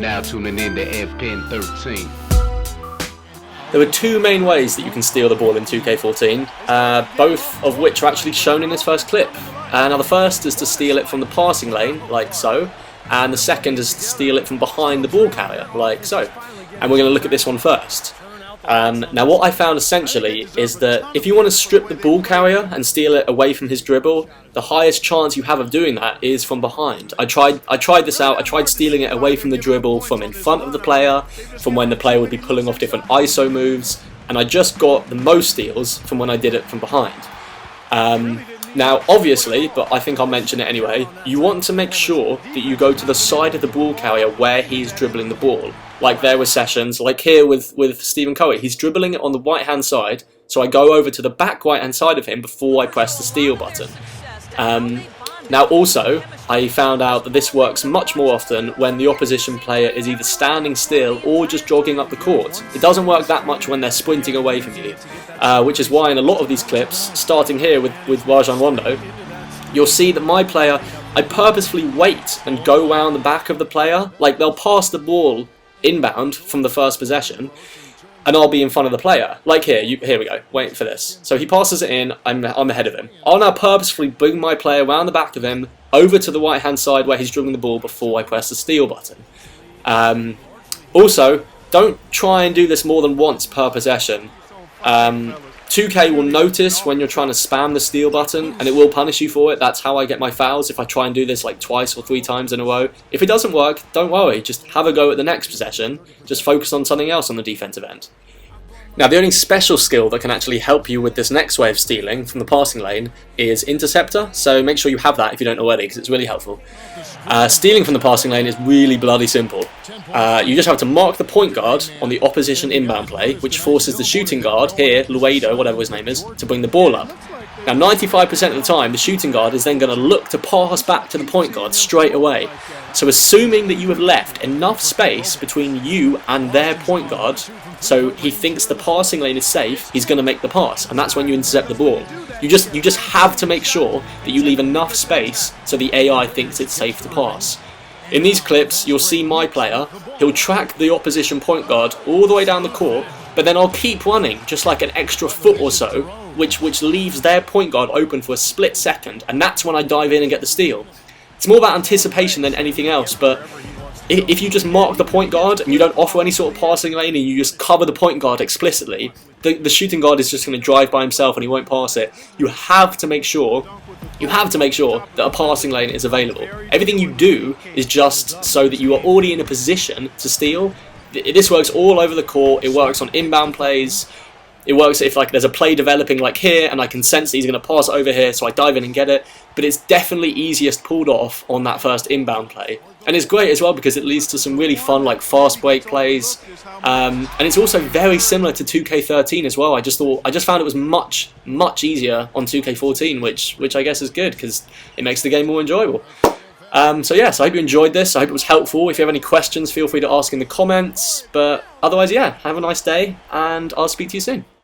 now tuning in to FPN 13. There are two main ways that you can steal the ball in 2K14, both of which are actually shown in this first clip. Now the first is to steal it from the passing lane, like so, and the second is to steal it from behind the ball carrier, like so. And we're going to look at this one first. Now what I found essentially is that if you want to strip the ball carrier and steal it away from his dribble, the highest chance you have of doing that is from behind. I tried this out. I tried stealing it away from the dribble, from in front of the player, from when the player would be pulling off different ISO moves, and I just got the most steals from when I did it from behind. Now obviously, but I think I'll mention it anyway, you want to make sure that you go to the side of the ball carrier where he's dribbling the ball. Like there were sessions, like here with Stephen Coe, he's dribbling it on the right hand side, so I go over to the back right hand side of him before I press the steal button. Now also, I found out that this works much more often when the opposition player is either standing still or just jogging up the court. It doesn't work that much when they're sprinting away from you, which is why in a lot of these clips, starting here with Rajon Rondo, you'll see that my player, I purposefully wait and go around the back of the player, like they'll pass the ball inbound from the first possession, and I'll be in front of the player. Like here, here we go, wait for this. So he passes it in, I'm ahead of him. I'll now purposefully bring my player around the back of him, over to the right hand side where he's dribbling the ball before I press the steal button. Also, don't try and do this more than once per possession. 2K will notice when you're trying to spam the steal button, and it will punish you for it. That's how I get my fouls, if I try and do this like twice or 3 times in a row. If it doesn't work, don't worry, just have a go at the next possession. Just focus on something else on the defensive end. Now the only special skill that can actually help you with this next way of stealing from the passing lane is Interceptor, so make sure you have that if you don't already, because it's really helpful. Stealing from the passing lane is really bloody simple. You just have to mark the point guard on the opposition inbound play, which forces the shooting guard, here, Luedo, whatever his name is, to bring the ball up. Now 95% of the time, the shooting guard is then going to look to pass back to the point guard straight away. So assuming that you have left enough space between you and their point guard, so he thinks the passing lane is safe, he's going to make the pass, and that's when you intercept the ball. You just have to make sure that you leave enough space so the AI thinks it's safe to pass. In these clips, you'll see my player, he'll track the opposition point guard all the way down the court, but then I'll keep running just like an extra foot or so, which leaves their point guard open for a split second, and that's when I dive in and get the steal. It's more about anticipation than anything else, but if you just mark the point guard and you don't offer any sort of passing lane and you just cover the point guard explicitly, the shooting guard is just going to drive by himself and he won't pass it. You have to make sure that a passing lane is available. Everything you do is just so that you are already in a position to steal. This works all over the court. It works on inbound plays. It works if like there's a play developing like here and I can sense that he's going to pass it over here, so I dive in and get it. But it's definitely easiest pulled off on that first inbound play. And it's great as well because it leads to some really fun like fast break plays. And it's also very similar to 2K13 as well. I just found it was much easier on 2K14, which I guess is good because it makes the game more enjoyable. So yes, I hope you enjoyed this. I hope it was helpful. If you have any questions, feel free to ask in the comments. But otherwise, yeah, have a nice day, and I'll speak to you soon.